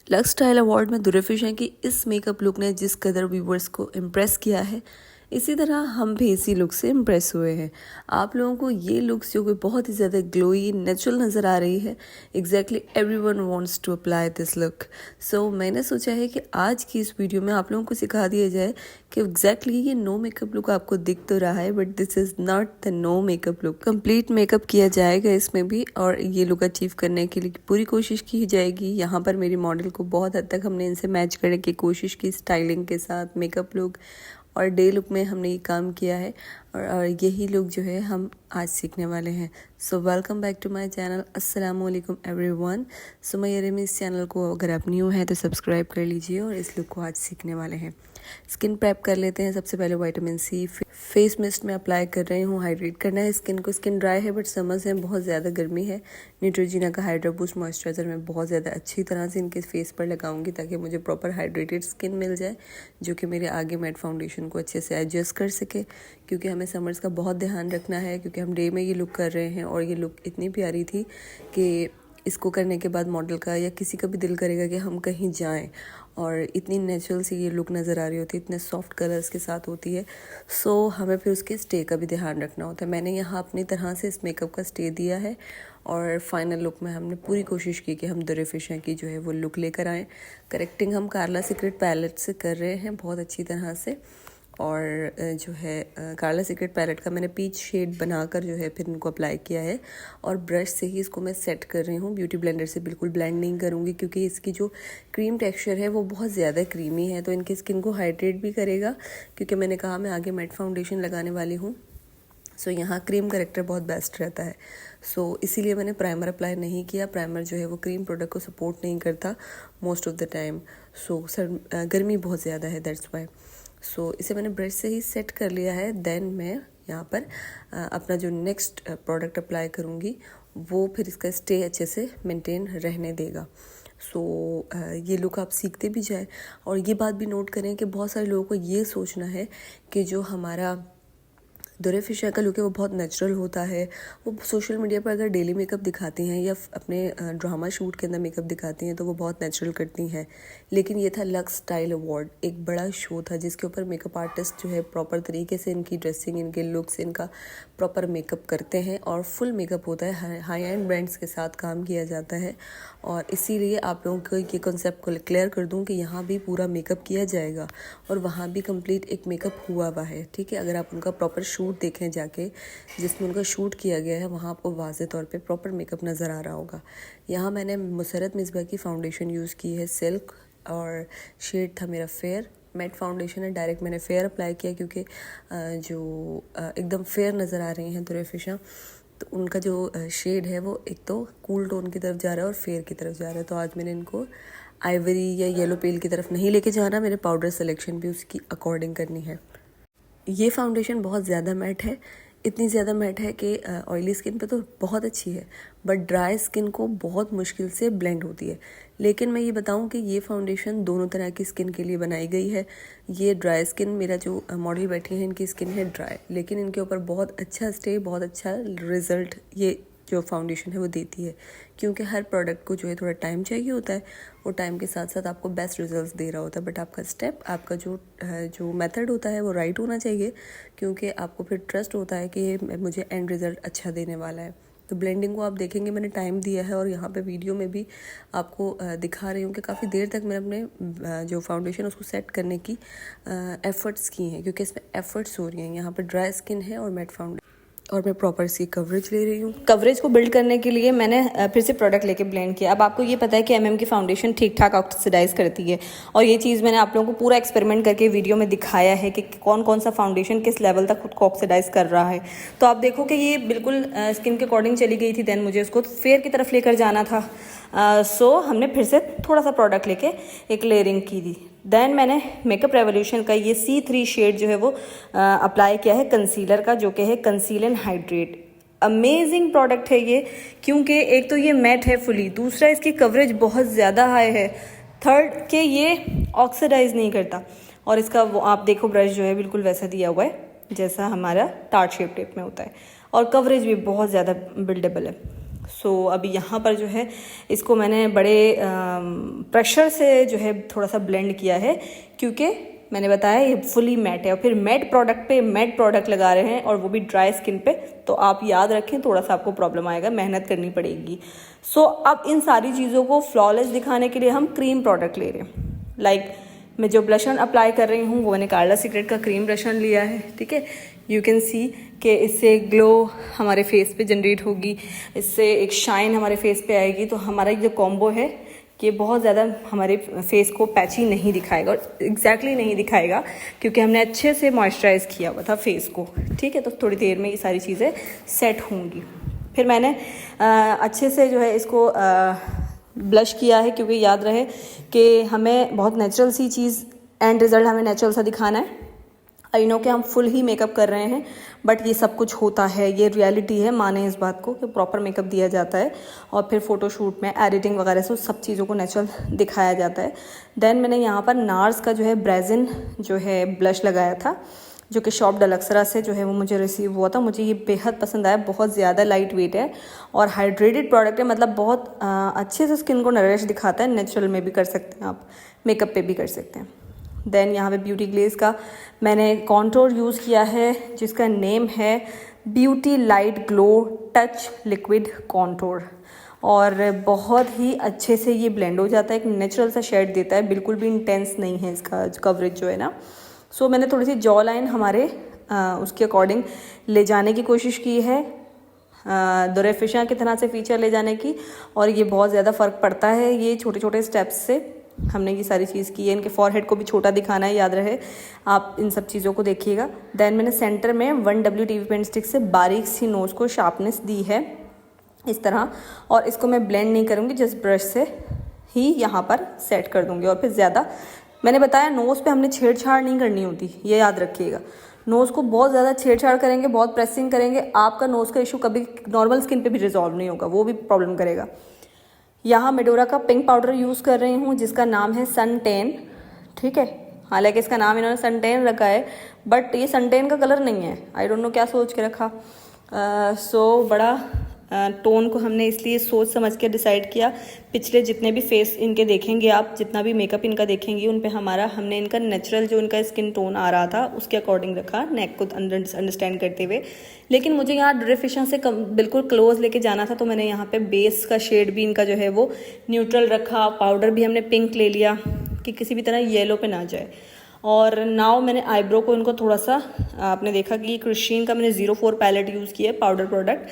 Lux style award में दुर्फिश हैं कि इस मेकअप लुक ने जिस कदर व्यूवर्स को इम्प्रेस किया है, इसी तरह हम भी इसी लुक से इम्प्रेस हुए हैं। आप लोगों को ये लुक्स जो कि बहुत ही ज़्यादा ग्लोई नेचुरल नज़र आ रही है, exactly everyone wants to apply this look. So मैंने सोचा है कि आज की इस वीडियो में आप लोगों को सिखा दिया जाए कि एग्जैक्टली ये नो मेकअप लुक आपको दिख तो रहा है, but this is not the no makeup look. Complete makeup किया जाएगा इसमें भी, और ये लुक अचीव करने के लिए पूरी कोशिश की जाएगी। यहाँ पर मेरी मॉडल को बहुत हद तक हमने इनसे मैच करने की कोशिश की, स्टाइलिंग के साथ मेकअप लुक और डे लुक में हमने ये काम किया है, और यही लुक जो है हम आज सीखने वाले हैं। So welcome back to my channel. अस्सलाम वालेकुम एवरीवन। सो मैं इस चैनल को अगर आप न्यू हैं तो सब्सक्राइब कर लीजिए, और इस लुक को आज सीखने वाले हैं। स्किन प्रेप कर लेते हैं। सबसे पहले विटामिन सी फेस मिस्ट में अप्लाई कर रही हूँ। हाइड्रेट करना है स्किन को। स्किन ड्राई है बट समर्स है, बहुत ज़्यादा गर्मी है। न्यूट्रोजीना का हाइड्रा बूस्ट मॉइस्चराइजर मैं बहुत ज़्यादा अच्छी तरह से इनके फेस पर लगाऊंगी ताकि मुझे प्रॉपर हाइड्रेटेड स्किन मिल जाए, जो कि मेरे आगे मैट फाउंडेशन को अच्छे से एडजस्ट कर सके। क्योंकि हमें समर्स का बहुत ध्यान रखना है, क्योंकि हम डे में ये लुक कर रहे हैं, और ये लुक इतनी प्यारी थी कि इसको करने के बाद मॉडल का या किसी का भी दिल करेगा कि हम कहीं जाएं। और इतनी नेचुरल सी ये लुक नज़र आ रही होती है, इतने सॉफ्ट कलर्स के साथ होती है। सो हमें फिर उसके स्टे का भी ध्यान रखना होता है। मैंने यहाँ अपनी तरह से इस मेकअप का स्टे दिया है, और फाइनल लुक में हमने पूरी कोशिश की कि हम दुर्फिश हैं की जो है वो लुक लेकर आएँ। करेक्टिंग हम कार्ला सीक्रेट पैलेट से कर रहे हैं बहुत अच्छी तरह से। और जो है कार्ला सीक्रेट पैलेट का मैंने पीच शेड बनाकर जो है फिर इनको अप्लाई किया है, और ब्रश से ही इसको मैं सेट कर रही हूँ। ब्यूटी ब्लेंडर से बिल्कुल ब्लेंड नहीं करूँगी, क्योंकि इसकी जो क्रीम टेक्सचर है वो बहुत ज़्यादा क्रीमी है, तो इनकी स्किन को हाइड्रेट भी करेगा। क्योंकि मैंने कहा मैं आगे मैट फाउंडेशन लगाने वाली हूँ, सो यहाँ क्रीम करेक्टर बहुत बेस्ट रहता है। सो इसीलिए मैंने प्राइमर अप्लाई नहीं किया। प्राइमर जो है वो क्रीम प्रोडक्ट को सपोर्ट नहीं करता मोस्ट ऑफ द टाइम। सो गर्मी बहुत ज़्यादा है, दैट्स वाई। सो इसे मैंने ब्रश से ही सेट कर लिया है। देन मैं यहाँ पर अपना जो नेक्स्ट प्रोडक्ट अप्लाई करूँगी, वो फिर इसका स्टे अच्छे से मेंटेन रहने देगा। सो ये लुक आप सीखते भी जाए। और ये बात भी नोट करें कि बहुत सारे लोगों को ये सोचना है कि जो हमारा दुर्फिश का लुक है वो बहुत नेचुरल होता है। वो सोशल मीडिया पर अगर डेली मेकअप दिखाती हैं या अपने ड्रामा शूट के अंदर मेकअप दिखाती हैं तो वो बहुत नेचुरल करती हैं। लेकिन ये था लक्स स्टाइल अवार्ड, एक बड़ा शो था जिसके ऊपर मेकअप आर्टिस्ट जो है प्रॉपर तरीके से इनकी ड्रेसिंग, इनके लुक्स, इनका प्रॉपर मेकअप करते हैं, और फुल मेकअप होता है। हाई एंड ब्रांड्स के साथ काम किया जाता है, और इसीलिए आप लोगों को ये कॉन्सेप्ट को क्लियर कर दूँ कि यहाँ भी पूरा मेकअप किया जाएगा, और वहाँ भी कंप्लीट एक मेकअप हुआ हुआ है। ठीक है, अगर आप उनका प्रॉपर शूट देखें जाके जिसमें उनका शूट किया गया है, वहाँ आपको वाज़े तौर पे प्रॉपर मेकअप नज़र आ रहा होगा। यहाँ मैंने मुसरत मिसबा की फाउंडेशन यूज़ की है, सिल्क, और शेड था मेरा फेयर। मैट फाउंडेशन है, डायरेक्ट मैंने फेयर अप्लाई किया, क्योंकि जो एकदम फेयर नज़र आ रही हैं दुर्फिशा, तो उनका जो शेड है वो एक तो कूल टोन की तरफ जा रहा है और फेयर की तरफ जा रहा है। तो आज मैंने इनको आइवरी या येलो पेल की तरफ नहीं लेके जाना, मेरे पाउडर सिलेक्शन भी उसकी अकॉर्डिंग करनी है। ये फाउंडेशन बहुत ज़्यादा मैट है, इतनी ज़्यादा मैट है कि ऑयली स्किन पे तो बहुत अच्छी है, बट ड्राई स्किन को बहुत मुश्किल से ब्लेंड होती है। लेकिन मैं ये बताऊं कि ये फाउंडेशन दोनों तरह की स्किन के लिए बनाई गई है। ये ड्राई स्किन, मेरा जो मॉडल बैठी है इनकी स्किन है ड्राई, लेकिन इनके ऊपर बहुत अच्छा स्टे, बहुत अच्छा रिजल्ट ये जो फाउंडेशन है वो देती है। क्योंकि हर प्रोडक्ट को जो है थोड़ा टाइम चाहिए होता है, वो टाइम के साथ साथ आपको बेस्ट रिजल्ट्स दे रहा होता है, बट आपका स्टेप, आपका जो मेथड होता है वो राइट होना चाहिए, क्योंकि आपको फिर ट्रस्ट होता है कि मुझे एंड रिज़ल्ट अच्छा देने वाला है। तो ब्लेंडिंग को आप देखेंगे मैंने टाइम दिया है, और यहाँ पे वीडियो में भी आपको दिखा रही हूँ कि काफ़ी देर तक मैंने अपने जो फाउंडेशन उसको सेट करने की एफ़र्ट्स की हैं, क्योंकि इसमें एफ़र्ट्स हो रही हैं। यहाँ पर ड्राई स्किन है और मैट फाउंडेशन, और मैं प्रॉपर सी कवरेज ले रही हूँ। कवरेज को बिल्ड करने के लिए मैंने फिर से प्रोडक्ट लेके ब्लेंड किया। अब आपको ये पता है कि एमएम की फाउंडेशन ठीक ठाक ऑक्सीडाइज करती है, और ये चीज़ मैंने आप लोगों को पूरा एक्सपेरिमेंट करके वीडियो में दिखाया है कि कौन कौन सा फाउंडेशन किस लेवल तक खुद को ऑक्सीडाइज कर रहा है। तो आप देखो कि ये बिल्कुल स्किन के अकॉर्डिंग चली गई थी। देन मुझे उसको फेयर की तरफ लेकर जाना था, सो हमने फिर से थोड़ा सा प्रोडक्ट लेके एक लेयरिंग की थी। देन मैंने मेकअप रेवोल्यूशन का ये C3 शेड जो है वो अप्लाई किया है कंसीलर का, जो कि है conceal and hydrate. Amazing product है ये, क्योंकि एक तो ये मैट है फुली, दूसरा इसकी कवरेज बहुत ज़्यादा हाई है, थर्ड कि ये ऑक्सीडाइज नहीं करता, और इसका वो आप देखो ब्रश जो है बिल्कुल वैसा दिया हुआ है जैसा हमारा टार्ट शेप टेप में होता है, और कवरेज भी बहुत ज़्यादा बिल्डेबल है। सो अभी यहाँ पर जो है इसको मैंने बड़े प्रेशर से जो है थोड़ा सा ब्लेंड किया है, क्योंकि मैंने बताया ये फुली मैट है और फिर मैट प्रोडक्ट पे मैट प्रोडक्ट लगा रहे हैं और वो भी ड्राई स्किन पे, तो आप याद रखें थोड़ा सा आपको प्रॉब्लम आएगा, मेहनत करनी पड़ेगी। सो अब इन सारी चीज़ों को फ्लॉलेस दिखाने के लिए हम क्रीम प्रोडक्ट ले रहे हैं। लाइक मैं जो ब्लश ऑन अप्लाई कर रही हूँ वो मैंने कार्ला सीक्रेट का क्रीम ब्लश ऑन लिया है, ठीक है। यू कैन सी कि इससे ग्लो हमारे फेस पे जनरेट होगी, इससे एक शाइन हमारे फेस पे आएगी। तो हमारा जो कॉम्बो है कि बहुत ज़्यादा हमारे फेस को पैची नहीं दिखाएगा और एग्जैक्टली नहीं दिखाएगा, क्योंकि हमने अच्छे से मॉइस्चराइज़ किया हुआ था फेस को, ठीक है। तो थोड़ी देर में ये सारी चीज़ें सेट होंगी। फिर मैंने अच्छे से जो है इसको ब्लश किया है, क्योंकि याद रहे कि हमें बहुत नेचुरल सी चीज़, एंड रिजल्ट हमें नेचुरल सा दिखाना है। आई नो कि हम फुल ही मेकअप कर रहे हैं, बट ये सब कुछ होता है, ये रियलिटी है, माने इस बात को कि प्रॉपर मेकअप दिया जाता है और फिर फोटोशूट में एडिटिंग वगैरह से सब चीज़ों को नेचुरल दिखाया जाता है। देन मैंने यहाँ पर नार्स का जो है ब्रेजिन जो है ब्लश लगाया था, जो कि शॉप डलक्सरा से जो है वो मुझे रिसीव हुआ था। मुझे ये बेहद पसंद आया, बहुत ज़्यादा लाइट वेट है और हाइड्रेटेड प्रोडक्ट है, मतलब बहुत अच्छे से स्किन को नरिश दिखाता है। नेचुरल में भी कर सकते हैं आप, मेकअप पे भी कर सकते हैं। देन यहाँ पे ब्यूटी ग्लेज का मैंने कॉन्टोर यूज़ किया है, जिसका नेम है beauty light glow touch liquid contour, और बहुत ही अच्छे से ये ब्लेंड हो जाता है, एक नेचुरल सा शेड देता है, बिल्कुल भी इंटेंस नहीं है इसका कवरेज जो है ना। सो मैंने थोड़ी सी जॉ लाइन हमारे उसके अकॉर्डिंग ले जाने की कोशिश की है, दुरेफिशा की तरह से फीचर ले जाने की, और ये बहुत ज़्यादा फ़र्क पड़ता है ये छोटे छोटे स्टेप्स से। हमने ये सारी चीज़ की है। इनके फॉरहेड को भी छोटा दिखाना है, याद रहे, आप इन सब चीज़ों को देखिएगा। देन मैंने सेंटर में 1W टीवी पेंट स्टिक से बारीक सी नोज़ को शार्पनेस दी है इस तरह, और इसको मैं ब्लेंड नहीं करूँगी, जस्ट ब्रश से ही यहाँ पर सेट कर दूँगी। और फिर ज़्यादा मैंने बताया नोज़ पे हमने छेड़छाड़ नहीं करनी होती, ये याद रखिएगा। नोज़ को बहुत ज़्यादा छेड़छाड़ करेंगे, बहुत प्रेसिंग करेंगे, आपका नोज़ का इशू कभी नॉर्मल स्किन पे भी रिजॉल्व नहीं होगा, वो भी प्रॉब्लम करेगा। यहाँ मेडोरा का पिंक पाउडर यूज़ कर रही हूँ, जिसका नाम है सन10, ठीक है। हालांकि इसका नाम इन्होंने सन10 रखा है, बट ये सन10 का कलर नहीं है, आई डोंट नो क्या सोच के रखा। सो बड़ा टोन को हमने इसलिए सोच समझ के डिसाइड किया। पिछले जितने भी फेस इनके देखेंगे आप, जितना भी मेकअप इनका देखेंगे, उन पे हमने इनका नेचुरल जो इनका स्किन टोन आ रहा था उसके अकॉर्डिंग रखा, नेक को अंडरस्टैंड करते हुए। लेकिन मुझे यहाँ दुरेफिशा से बिल्कुल क्लोज लेके जाना था, तो मैंने यहाँ पे बेस का शेड भी इनका जो है वो न्यूट्रल रखा, पाउडर भी हमने पिंक ले लिया कि किसी भी तरह येलो पे ना जाए। और नाउ मैंने आईब्रो को इनको थोड़ा सा, आपने देखा कि क्रिश्चियन का मैंने 04 पैलेट यूज़ किया है, पाउडर प्रोडक्ट,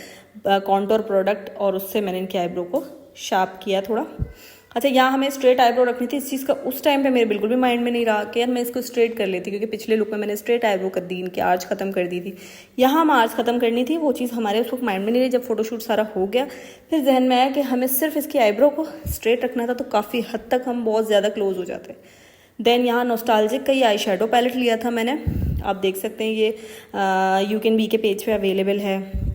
कॉन्टोर प्रोडक्ट, और उससे मैंने इनके आईब्रो को शार्प किया थोड़ा। अच्छा, यहाँ हमें स्ट्रेट आईब्रो रखनी थी, इस चीज़ का उस टाइम पे मेरे बिल्कुल भी माइंड में नहीं रहा कि यार मैं इसको स्ट्रेट कर लेती, क्योंकि पिछले लुक में मैंने स्ट्रेट आईब्रो कर दी, इनकी आर्च खत्म कर दी थी। यहाँ हम आर्च खत्म करनी थी, वो चीज़ हमारे उस वक्त माइंड में नहीं रही। जब फोटोशूट सारा हो गया, फिर जहन में आया कि हमें सिर्फ इसकी आईब्रो को स्ट्रेट रखना था, तो काफ़ी हद तक हम बहुत ज़्यादा क्लोज हो जाते। देन यहाँ नॉस्टैल्जिक का ये आई शेडो पैलेट लिया था मैंने, आप देख सकते हैं, ये यू कैन बी के पेज पे अवेलेबल है।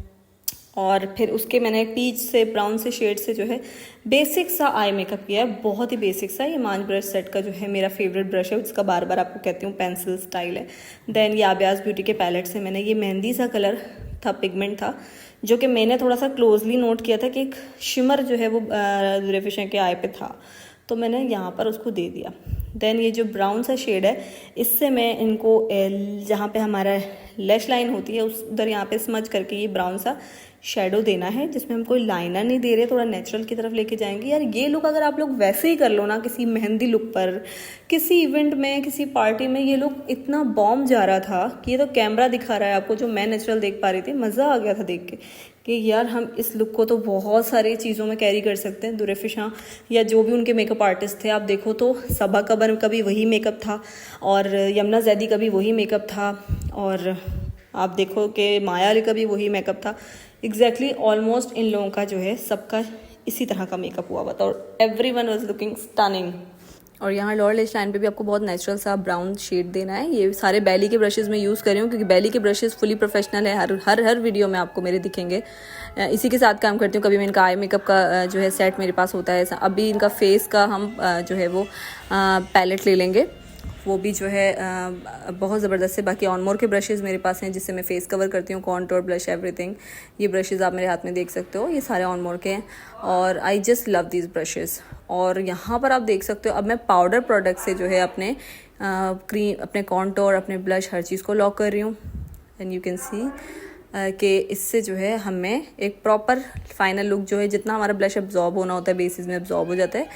और फिर उसके मैंने पीच से ब्राउन से शेड से जो है बेसिक सा आई मेकअप किया है, बहुत ही बेसिक सा। ये मांझ ब्रश सेट का जो है मेरा फेवरेट ब्रश है, जिसका बार बार आपको कहती हूँ पेंसिल स्टाइल है। देन ये आबियाज ब्यूटी के पैलेट से मैंने ये मेहंदी सा कलर था, पिगमेंट था, जो कि मैंने थोड़ा सा क्लोजली नोट किया था कि एक शिमर जो है वो दुरेफिशा के आई पे था, तो मैंने यहाँ पर उसको दे दिया। देन ये जो ब्राउन सा शेड है, इससे मैं इनको जहाँ पे हमारा लैश लाइन होती है उस उधर यहाँ पे स्मज करके ये ब्राउन सा शेडो देना है, जिसमें हम कोई लाइनर नहीं दे रहे, थोड़ा नेचुरल की तरफ लेके जाएंगे। यार ये लुक अगर आप लोग वैसे ही कर लो ना, किसी मेहंदी लुक पर, किसी इवेंट में, किसी पार्टी में, ये लुक इतना बॉम्ब जा रहा था कि ये तो कैमरा दिखा रहा है आपको, जो मैं नेचुरल देख पा रही थी, मज़ा आ गया था देख के कि यार हम इस लुक को तो बहुत सारी चीज़ों में कैरी कर सकते हैं। दुरेफिशा या जो भी उनके मेकअप आर्टिस्ट थे, आप देखो तो सबा कबर का भी वही मेकअप था, और यमुना जैदी का भी वही मेकअप था, और आप देखो कि माया अली का भी वही मेकअप था। एग्जैक्टली ऑलमोस्ट इन लोगों का जो है सबका इसी तरह का मेकअप हुआ हुआ था, और एवरीवन वाज लुकिंग स्टनिंग। और यहाँ लोअर लेश लाइन पे भी आपको बहुत नेचुरल सा ब्राउन शेड देना है। ये सारे बैली के ब्रशेज़ में यूज़ कर रही हूँ, क्योंकि बैली के ब्रशेज़ फुली प्रोफेशनल है, हर वीडियो में आपको मेरे दिखेंगे। इसी के साथ काम करती हूँ। कभी मैं इनका आई मेकअप का जो है सेट मेरे पास होता है, अभी इनका फेस का हम जो है वो पैलेट ले लेंगे। वो भी जो है बहुत ज़बरदस्त है। बाकी ऑनमोर के ब्रशेज़ मेरे पास हैं जिससे मैं फेस कवर करती हूँ, कॉन्टोर, ब्लश, एवरीथिंग। ये ब्रशेज़ आप मेरे हाथ में देख सकते हो, ये सारे ऑनमोर के हैं और I just love these brushes. और यहाँ पर आप देख सकते हो अब मैं पाउडर प्रोडक्ट से जो है अपने क्रीम, अपने कॉन्टोर, अपने ब्लश, हर चीज़ को लॉक कर रही हूँ। एंड यू कैन सी कि इससे जो है हमें एक प्रॉपर फाइनल लुक जो है, जितना हमारा ब्लश एब्जॉर्ब होना होता है बेसिस में एब्जॉर्ब हो जाता है,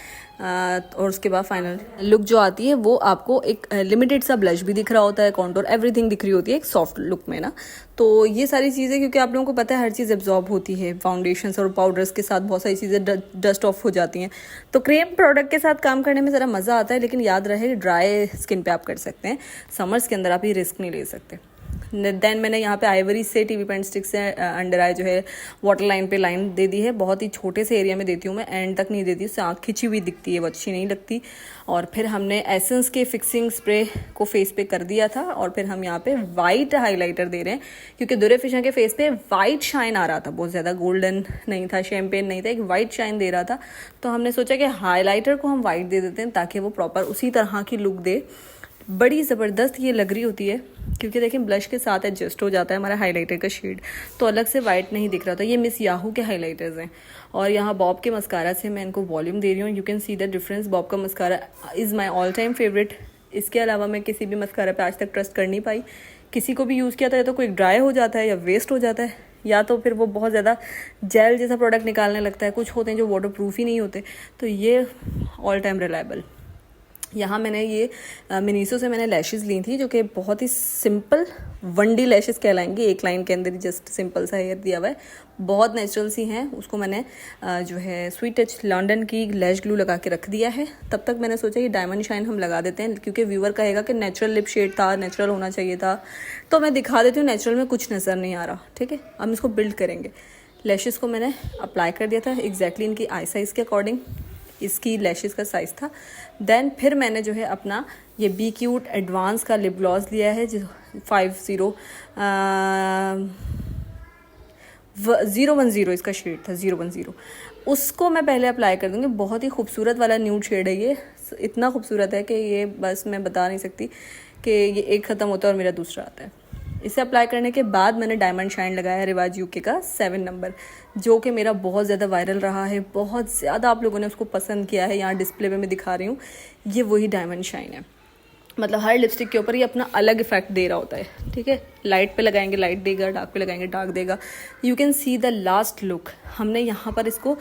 और उसके बाद फाइनल लुक जो आती है वो आपको एक लिमिटेड सा ब्लश भी दिख रहा होता है, कॉन्टोर, एवरीथिंग दिख रही होती है एक सॉफ्ट लुक में ना। तो ये सारी चीज़ें, क्योंकि आप लोगों को पता है हर चीज़ एब्जॉर्ब होती है, फाउंडेशंस और पाउडर्स के साथ बहुत सारी चीज़ें डस्ट ऑफ हो जाती हैं, तो क्रीम प्रोडक्ट के साथ काम करने में ज़रा मज़ा आता है। लेकिन याद रहे ड्राई स्किन पे आप कर सकते हैं, समर्स के अंदर आप ये रिस्क नहीं ले सकते। देन मैंने यहाँ पे आइवरी से टीवी पेंट स्टिक से अंडर आई जो है वाटर लाइन पे लाइन दे दी है। बहुत ही छोटे से एरिया में देती हूँ मैं, एंड तक नहीं देती, उससे आँख खिंची हुई दिखती है, वो अच्छी नहीं लगती। और फिर हमने एसेंस के फिक्सिंग स्प्रे को फेस पे कर दिया था और फिर हम यहाँ पे वाइट हाईलाइटर दे रहे हैं, क्योंकि दुरेफिशन के फेस पे वाइट शाइन आ रहा था, बहुत ज़्यादा गोल्डन नहीं था, शैम्पेन नहीं था, एक वाइट शाइन दे रहा था। तो हमने सोचा कि हाईलाइटर को हम वाइट दे देते हैं ताकि वो प्रॉपर उसी तरह की लुक दे। बड़ी ज़बरदस्त ये लग रही होती है, क्योंकि देखें ब्लश के साथ एडजस्ट हो जाता है हमारा हाइलाइटर का शेड, तो अलग से वाइट नहीं दिख रहा था। ये मिस याहू के हाइलाइटर्स हैं और यहाँ बॉब के मस्कारा से मैं इनको वॉल्यूम दे रही हूँ। You can see the difference. Bob का mascara is my all time favourite. इसके अलावा मैं किसी भी मस्कारा पे आज तक ट्रस्ट कर नहीं पाई। किसी को भी यूज़ किया था या तो कोई ड्राई हो जाता है या वेस्ट हो जाता है, या तो फिर वो बहुत ज़्यादा जेल जैसा प्रोडक्ट निकालने लगता है। कुछ होते हैं जो वाटर प्रूफ ही नहीं होते, तो ये ऑल टाइम रिलायबल। यहाँ मैंने ये मिनीसो से मैंने लैशेज़ ली थी, जो कि बहुत ही सिंपल 1D लैशेज़ कहलाएंगी, एक लाइन के अंदर ही जस्ट सिंपल सा हेयर दिया हुआ है, बहुत नेचुरल सी हैं। उसको मैंने जो है स्वीट टच लंदन की लैश ग्लू लगा के रख दिया है। तब तक मैंने सोचा कि डायमंड शाइन हम लगा देते हैं, क्योंकि व्यूअर कहेगा कि नेचुरल लिप शेड था, नेचुरल होना चाहिए था, तो मैं दिखा देती हूँ नेचुरल में कुछ नज़र नहीं आ रहा। ठीक है, हम इसको बिल्ड करेंगे। लैशेज़ को मैंने अप्लाई कर दिया था एग्जैक्टली इनकी आई साइज़ के अकॉर्डिंग, इसकी लैशेज़ का साइज़ था। देन फिर मैंने जो है अपना ये बी क्यूट एडवांस का लिप ग्लॉस लिया है, जो 010 इसका शेड था, 010। उसको मैं पहले अप्लाई कर दूँगी। बहुत ही खूबसूरत वाला न्यूड शेड है ये, इतना खूबसूरत है कि ये बस मैं बता नहीं सकती कि ये एक ख़त्म होता है और मेरा दूसरा आता है। इसे अप्लाई करने के बाद मैंने डायमंड शाइन लगाया है रिवाज यूके का 7 नंबर, जो कि मेरा बहुत ज़्यादा वायरल रहा है, बहुत ज़्यादा आप लोगों ने उसको पसंद किया है। यहाँ डिस्प्ले पे मैं दिखा रही हूँ, ये वही डायमंड शाइन है। मतलब हर लिपस्टिक के ऊपर ये अपना अलग इफेक्ट दे रहा होता है। ठीक है, लाइट पे लगाएंगे लाइट देगा, डार्क पे लगाएंगे डार्क देगा। You can see the last look. हमने यहाँ पर इसको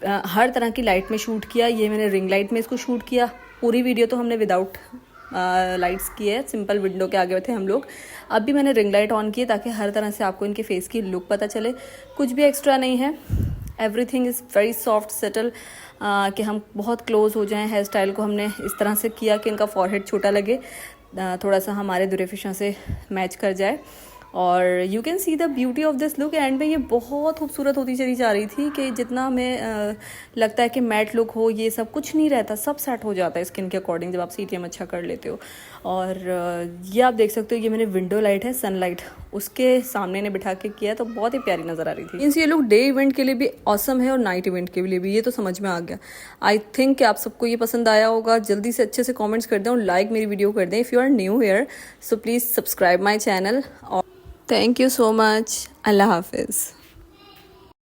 हर तरह की लाइट में शूट किया। ये मैंने रिंग लाइट में इसको शूट किया। पूरी वीडियो तो हमने विदाउट लाइट्स की है, सिंपल विंडो के आगे थे हम लोग। अब भी मैंने रिंग लाइट ऑन की है ताकि हर तरह से आपको इनके फेस की लुक पता चले। कुछ भी एक्स्ट्रा नहीं है, everything is very soft settle, कि हम बहुत क्लोज हो जाएं। हेयर स्टाइल को हमने इस तरह से किया कि इनका फॉरहेड छोटा लगे, थोड़ा सा हमारे दुरेफिशा से मैच कर जाए। और you can see the beauty of this look. And में ये बहुत खूबसूरत होती चली जा रही थी कि जितना हमें लगता है कि मैट लुक हो, ये सब कुछ नहीं रहता, सब सेट हो जाता है स्किन के अकॉर्डिंग जब आप सीटीएम अच्छा कर लेते हो। और ये आप देख सकते हो, ये मैंने विंडो लाइट है, सनलाइट उसके सामने ने बिठा के किया, तो बहुत ही प्यारी नज़र आ रही थी। मीन्स ये लुक डे इवेंट के लिए भी ऑसम है और नाइट इवेंट के लिए भी, ये तो समझ में आ गया। आई थिंक कि आप सबको ये पसंद आया होगा। जल्दी से अच्छे से कॉमेंट्स कर दें और लाइक मेरी वीडियो कर दें। If you are new here so please subscribe my channel. और थैंक यू सो मच। अल्लाह हाफिज़।